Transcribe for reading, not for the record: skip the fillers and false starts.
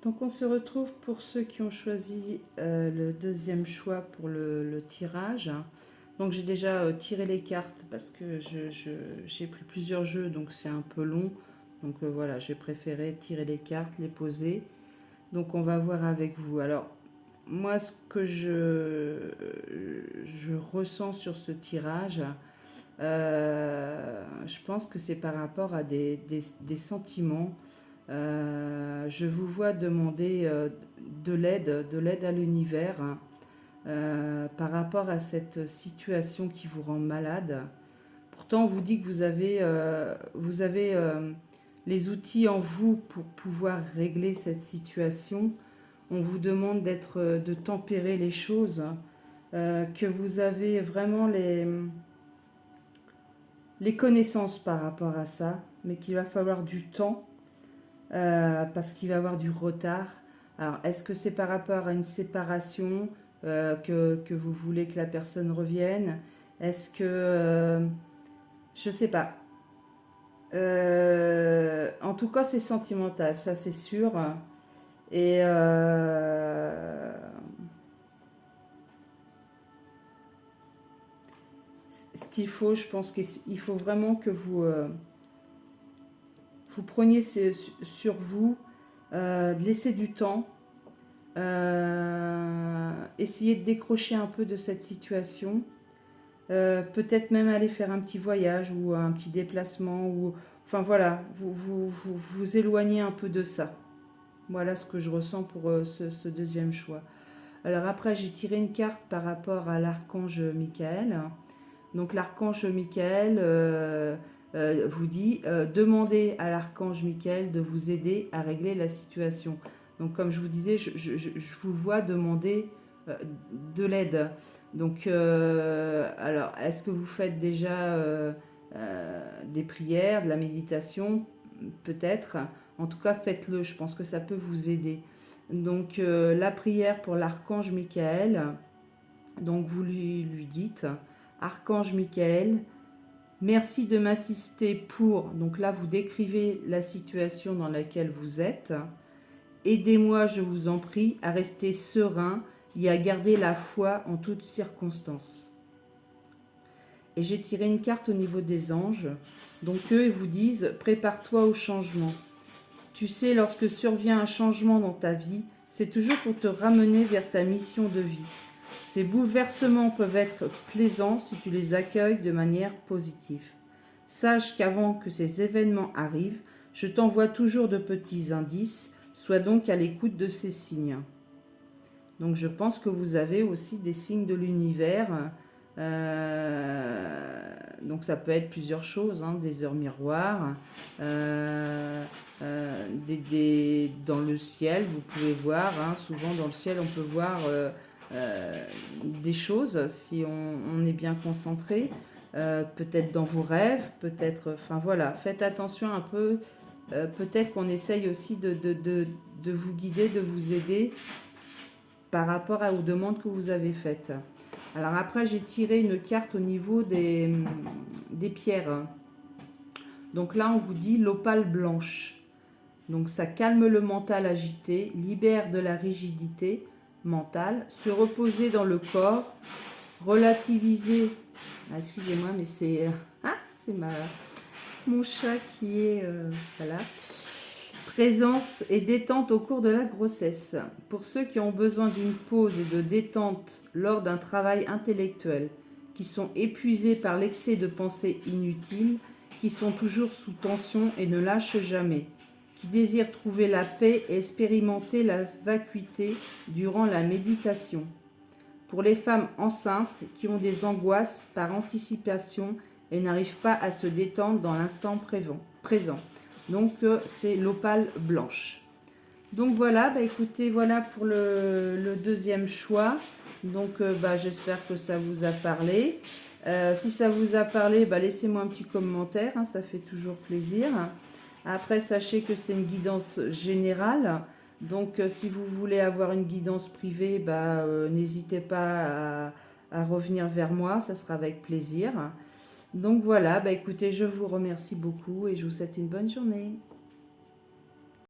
Donc on se retrouve pour ceux qui ont choisi le deuxième choix pour le tirage. Donc j'ai déjà tiré les cartes parce que j'ai pris plusieurs jeux, donc c'est un peu long. Donc voilà, j'ai préféré tirer les cartes, les poser. Donc on va voir avec vous. Alors moi ce que je ressens sur ce tirage, je pense que c'est par rapport à des sentiments. Je vous vois demander de l'aide à l'univers, par rapport à cette situation qui vous rend malade. Pourtant, on vous dit que vous avez les outils en vous pour pouvoir régler cette situation. On vous demande de tempérer les choses, que vous avez vraiment les connaissances par rapport à ça, mais qu'il va falloir du temps, parce qu'il va y avoir du retard. Alors, est-ce que c'est par rapport à une séparation, que vous voulez que la personne revienne? Est-ce que... je sais pas. En tout cas, c'est sentimental, ça c'est sûr. Et ce qu'il faut, je pense qu'il faut vraiment que vous preniez sur vous, de laisser du temps, essayer de décrocher un peu de cette situation, peut-être même aller faire un petit voyage ou un petit déplacement, ou enfin voilà, vous éloignez un peu de ça. Voilà ce que je ressens pour ce deuxième choix. Alors après, j'ai tiré une carte par rapport à l'archange Michael. Donc l'archange Michael vous dit, demandez à l'archange Michael de vous aider à régler la situation. Donc comme je vous disais, je vous vois demander de l'aide. Donc alors, est-ce que vous faites déjà des prières, de la méditation? Peut-être. En tout cas, faites-le. Je pense que ça peut vous aider. Donc la prière pour l'archange Michael. Donc vous lui dites: Archange Michael, merci de m'assister pour... Donc là, vous décrivez la situation dans laquelle vous êtes. Aidez-moi, je vous en prie, à rester serein et à garder la foi en toutes circonstances. Et j'ai tiré une carte au niveau des anges. Donc eux, ils vous disent: prépare-toi au changement. Tu sais, lorsque survient un changement dans ta vie, c'est toujours pour te ramener vers ta mission de vie. Ces bouleversements peuvent être plaisants si tu les accueilles de manière positive. Sache qu'avant que ces événements arrivent, je t'envoie toujours de petits indices, sois donc à l'écoute de ces signes. Donc je pense que vous avez aussi des signes de l'univers. Donc ça peut être plusieurs choses, hein, des heures miroirs, dans le ciel, vous pouvez voir, hein, souvent dans le ciel on peut voir des choses si on est bien concentré, peut-être dans vos rêves, peut-être, enfin voilà, faites attention un peu, peut-être qu'on essaye aussi de vous guider, de vous aider par rapport aux demandes que vous avez faites. Alors après, j'ai tiré une carte au niveau des pierres. Donc là, on vous dit l'opale blanche. Donc ça calme le mental agité, libère de la rigidité mentale, se reposer dans le corps, relativiser... Ah, excusez-moi, mais c'est mon chat qui est... voilà. Présence et détente au cours de la grossesse. Pour ceux qui ont besoin d'une pause et de détente lors d'un travail intellectuel, qui sont épuisés par l'excès de pensées inutiles, qui sont toujours sous tension et ne lâchent jamais, qui désirent trouver la paix et expérimenter la vacuité durant la méditation. Pour les femmes enceintes qui ont des angoisses par anticipation et n'arrivent pas à se détendre dans l'instant présent. Donc c'est l'opale blanche. Donc voilà, écoutez, voilà pour le deuxième choix. Donc j'espère que ça vous a parlé. Si ça vous a parlé, laissez-moi un petit commentaire, hein, ça fait toujours plaisir. Après, sachez que c'est une guidance générale. Donc si vous voulez avoir une guidance privée, n'hésitez pas à revenir vers moi, ça sera avec plaisir. Donc voilà, écoutez, je vous remercie beaucoup et je vous souhaite une bonne journée.